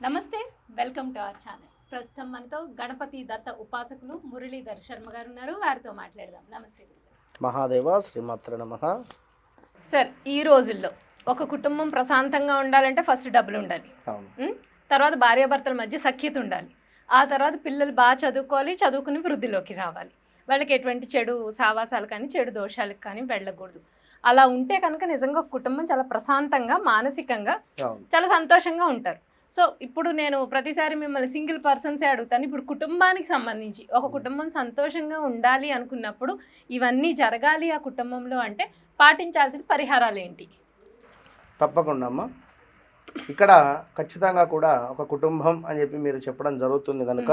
నమస్తే, welcome to our channel. ప్రస్తుతం మనతో గణపతి దత్త ఉపాసకులు మురళీధర్ శర్మ గారు ఉన్నారు. వారితో మాట్లాడదాం. నమస్తే గురుగారు. మహాదేవ శ్రీమాత్ర నమః. సార్, ఈ రోజుల్లో ఒక కుటుంబం ప్రశాంతంగా ఉండాలంటే ఫస్ట్ డబ్బులు ఉండాలి. అవును. తర్వాత భార్యాభర్తల మధ్య సఖ్యత ఉండాలి. ఆ తర్వాత పిల్లలు బాగా చదువుకోవాలి, చదువుకుని వృద్ధిలోకి రావాలి. వాళ్ళకి ఎటువంటి చెడు సావాసాలు కానీ చెడు దోషాలకు కానీ వెళ్ళకూడదు. అలా ఉంటే కనుక నిజంగా ఒక కుటుంబం చాలా ప్రశాంతంగా మానసికంగా అవును. చాలా సంతోషంగా ఉంటారు. సో ఇప్పుడు నేను ప్రతిసారి మిమ్మల్ని సింగిల్ పర్సన్సే అడుగుతాను. ఇప్పుడు కుటుంబానికి సంబంధించి ఒక కుటుంబం సంతోషంగా ఉండాలి అనుకున్నప్పుడు ఇవన్నీ జరగాలి ఆ కుటుంబంలో అంటే పాటించాల్సిన పరిహారాలు ఏంటి? తప్పకుండా అమ్మా. ఇక్కడ ఖచ్చితంగా కూడా ఒక కుటుంబం అని చెప్పి మీరు చెప్పడం జరుగుతుంది కనుక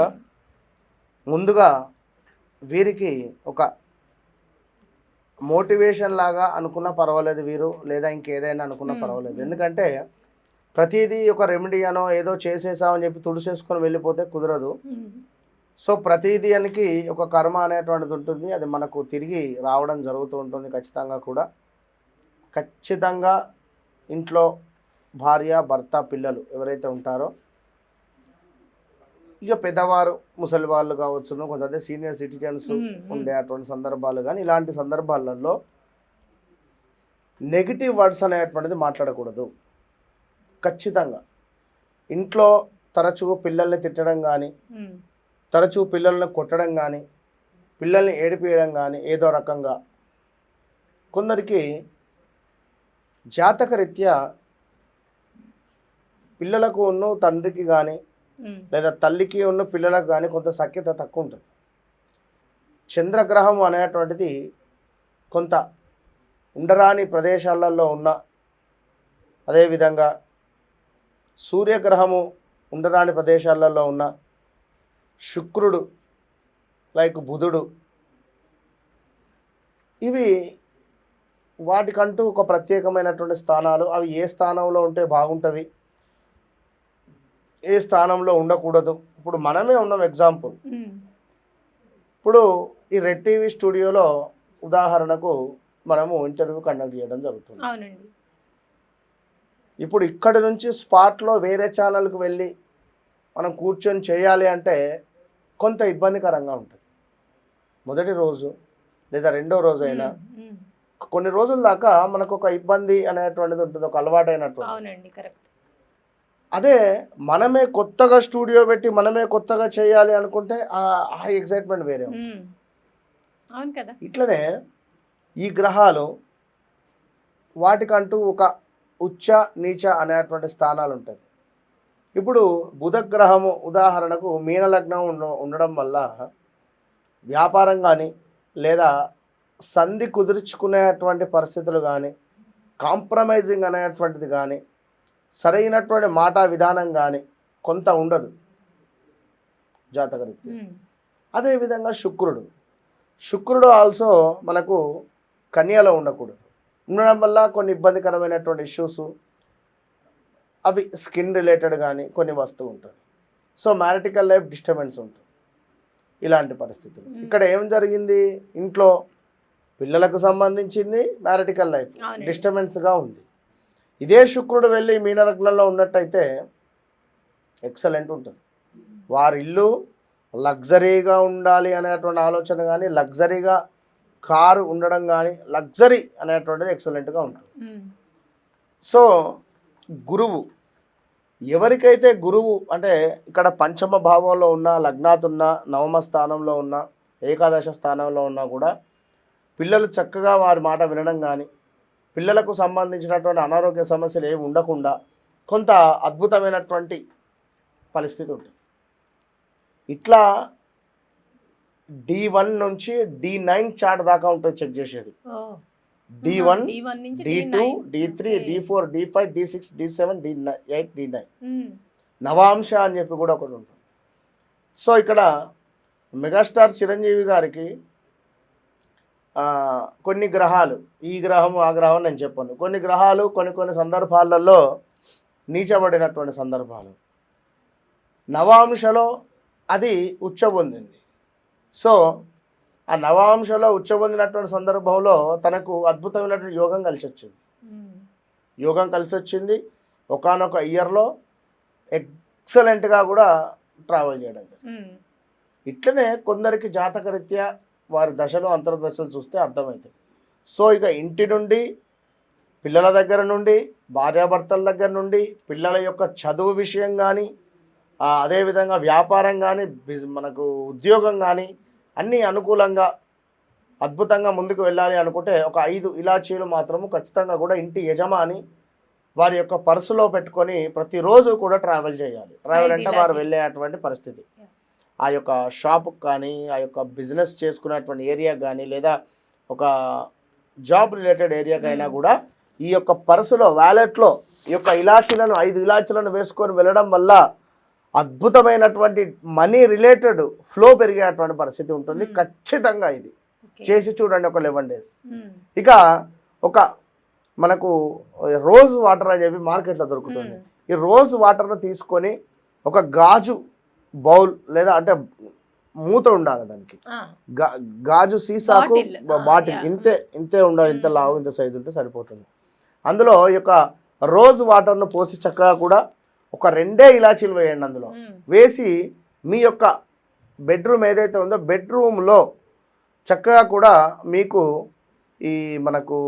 ముందుగా వీరికి ఒక మోటివేషన్ లాగా అనుకున్నా పర్వాలేదు వీరు, లేదా ఇంకేదైనా అనుకున్నా పర్వాలేదు. ఎందుకంటే ప్రతిదీ ఒక రెమెడీ అనో ఏదో చేసేసామని చెప్పి తుడిసేసుకొని వెళ్ళిపోతే కుదరదు. సో ప్రతిదీ అనికి ఒక కర్మ అనేటువంటిది ఉంటుంది. అది మనకు తిరిగి రావడం జరుగుతూ ఉంటుంది. ఖచ్చితంగా ఇంట్లో భార్య భర్త పిల్లలు ఎవరైతే ఉంటారో, ఇక పెద్దవారు ముసలి వాళ్ళు కావచ్చును, కొంతమంది సీనియర్ సిటిజన్స్ ఉండే అటువంటి సందర్భాలు కానీ ఇలాంటి సందర్భాలలో నెగిటివ్ వర్డ్స్ అనేటువంటిది మాట్లాడకూడదు. ఖచ్చితంగా ఇంట్లో తరచూ పిల్లల్ని తిట్టడం కానీ, తరచూ పిల్లల్ని కొట్టడం కానీ, పిల్లల్ని ఏడిపియడం కానీ ఏదో రకంగా కొందరికి జాతకరీత్యా పిల్లలకు ఉన్న తండ్రికి కానీ లేదా తల్లికి ఉన్న పిల్లలకు కానీ కొంత సఖ్యత తక్కువ ఉంటుంది. చంద్రగ్రహం అనేటువంటిది కొంత ఉండరాని ప్రదేశాలలో ఉన్న, అదేవిధంగా సూర్యగ్రహము ఉండరాని ప్రదేశాలలో ఉన్న, శుక్రుడు లైక్ బుధుడు, ఇవి వాటికంటూ ఒక ప్రత్యేకమైనటువంటి స్థానాలు. అవి ఏ స్థానంలో ఉంటే బాగుంటుంది, ఏ స్థానంలో ఉండకూడదు. ఇప్పుడు మనమే ఉన్నాం ఎగ్జాంపుల్. ఇప్పుడు ఈ రెడ్ టీవీ స్టూడియోలో ఉదాహరణకు మనము ఇంటర్వ్యూ కండక్ట్ చేయడం జరుగుతుంది. అవునండి. ఇప్పుడు ఇక్కడి నుంచి స్పాట్లో వేరే ఛానల్కి వెళ్ళి మనం కూర్చొని చేయాలి అంటే కొంత ఇబ్బందికరంగా ఉంటుంది. మొదటి రోజు లేదా రెండో రోజు అయినా కొన్ని రోజుల దాకా మనకు ఒక ఇబ్బంది అనేటువంటిది ఉంటుంది, ఒక అలవాటు అయినటువంటి. అవునండి, కరెక్ట్. అదే మనమే కొత్తగా స్టూడియో పెట్టి మనమే కొత్తగా చేయాలి అనుకుంటే ఆ ఎక్సైట్మెంట్ వేరే ఉంటుంది. అవును కదా. ఇట్లనే ఈ గ్రహాలు వాటికంటూ ఒక ఉచ్చ నీచ అనేటువంటి స్థానాలు ఉంటాయి. ఇప్పుడు బుధ గ్రహము ఉదాహరణకు మీనలగ్నం ఉండడం వల్ల వ్యాపారం కానీ లేదా సంధి కుదుర్చుకునేటువంటి పరిస్థితులు కానీ, కాంప్రమైజింగ్ అనేటువంటిది కానీ, సరైనటువంటి మాట విధానం కానీ కొంత ఉండదు జాతకరీత్యా. అదేవిధంగా శుక్రుడు ఆల్సో మనకు కన్యలో ఉండకూడదు. ఉండడం వల్ల కొన్ని ఇబ్బందికరమైనటువంటి ఇష్యూస్, అవి స్కిన్ రిలేటెడ్ కానీ కొన్ని వస్తూ ఉంటుంది. సో మ్యారిటికల్ లైఫ్ డిస్టర్బెన్స్ ఉంటుంది. ఇలాంటి పరిస్థితులు ఇక్కడ ఏం జరిగింది, ఇంట్లో పిల్లలకు సంబంధించింది మ్యారిటికల్ లైఫ్ డిస్టర్బెన్స్గా ఉంది. ఇదే శుక్రుడు వెళ్ళి మీనలగ్నంలో ఉన్నట్టయితే ఎక్సలెంట్ ఉంటుంది. వారి ఇల్లు లగ్జరీగా ఉండాలి అనేటువంటి ఆలోచన కానీ, లగ్జరీగా కారు ఉండడం కానీ, లగ్జరీ అనేటువంటిది ఎక్సలెంట్గా ఉంటుంది. సో గురువు, ఎవరికైతే గురువు అంటే ఇక్కడ పంచమ భావంలో ఉన్న, లగ్నాత్ ఉన్న, నవమ స్థానంలో ఉన్న, ఏకాదశ స్థానంలో ఉన్నా కూడా పిల్లలు చక్కగా వారి మాట వినడం కానీ, పిల్లలకు సంబంధించినటువంటి అనారోగ్య సమస్యలు ఏమి ఉండకుండా కొంత అద్భుతమైనటువంటి పరిస్థితి ఉంటుంది. ఇట్లా D1 నుంచి D9 చార్ట్ దాకా ఉంటుంది చెక్ చేసేది. D1, D2, D3, D4, D5, D6, D7, D8, D9 నవాంశ అని చెప్పి కూడా ఒకటి ఉంటుంది. సో ఇక్కడ మెగాస్టార్ చిరంజీవి గారికి కొన్ని గ్రహాలు, ఈ గ్రహము ఆ గ్రహం నేను చెప్పాను, కొన్ని గ్రహాలు కొన్ని సందర్భాలలో నీచబడినటువంటి సందర్భాలు, నవాంశలో అది ఉచ్చ పొందింది. సో ఆ నవాంశలో ఉచ్చ పొందినటువంటి సందర్భంలో తనకు అద్భుతమైనటువంటి యోగం కలిసి వచ్చింది. ఒకానొక ఇయర్లో ఎక్సలెంట్గా కూడా ట్రావెల్ చేయడం జరిగింది. ఉమ్. ఇట్లనే కొందరికి జాతకరీత్యా వారి దశలు అంతర్దశలు చూస్తే అర్థమవుతుంది. సో ఇక ఇంటి నుండి, పిల్లల దగ్గర నుండి, భార్యాభర్తల దగ్గర నుండి, పిల్లల యొక్క చదువు విషయం కానీ, అదేవిధంగా వ్యాపారం కానీ, మనకు ఉద్యోగం కానీ అన్నీ అనుకూలంగా అద్భుతంగా ముందుకు వెళ్ళాలి అనుకుంటే ఒక 5 ఇలాచీలు మాత్రము ఖచ్చితంగా కూడా ఇంటి యజమాని వారి యొక్క పర్సులో పెట్టుకొని ప్రతిరోజు కూడా ట్రావెల్ చేయాలి. ట్రావెల్ 5 అంటే వారు ఇలాచీలు. వెళ్ళేటువంటి పరిస్థితి. ఆ యొక్క షాపుకి కానీ, ఆ యొక్క బిజినెస్ చేసుకునేటువంటి ఏరియా కానీ, లేదా ఒక జాబ్ రిలేటెడ్ ఏరియాకైనా కూడా ఈ యొక్క పర్సులో, వ్యాలెట్లో ఈ యొక్క ఇలాచీలను 5 ఇలాచీలను వేసుకొని వెళ్ళడం వల్ల అద్భుతమైనటువంటి మనీ రిలేటెడ్ ఫ్లో పెరిగేటువంటి పరిస్థితి ఉంటుంది. ఖచ్చితంగా ఇది చేసి చూడండి ఒక 11 days. ఇక ఒక మనకు రోజ్ వాటర్ అని చెప్పి మార్కెట్లో దొరుకుతుంది. ఈ రోజ్ వాటర్ను తీసుకొని ఒక గాజు బౌల్ లేదా అంటే మూత ఉండాలి దానికి, గాజు సీసాకు బాటిల్ ఇంతే ఉండాలి, ఇంత లావు ఇంత సైజు ఉంటే సరిపోతుంది. అందులో ఈ యొక్క రోజ్ వాటర్ను పోసి చక్కగా కూడా ఒక 2 ఇలాచీలు వేయండి. అందులో వేసి మీ యొక్క బెడ్రూమ్ ఏదైతే ఉందో బెడ్రూమ్లో చక్కగా కూడా మీకు ఈ మనకు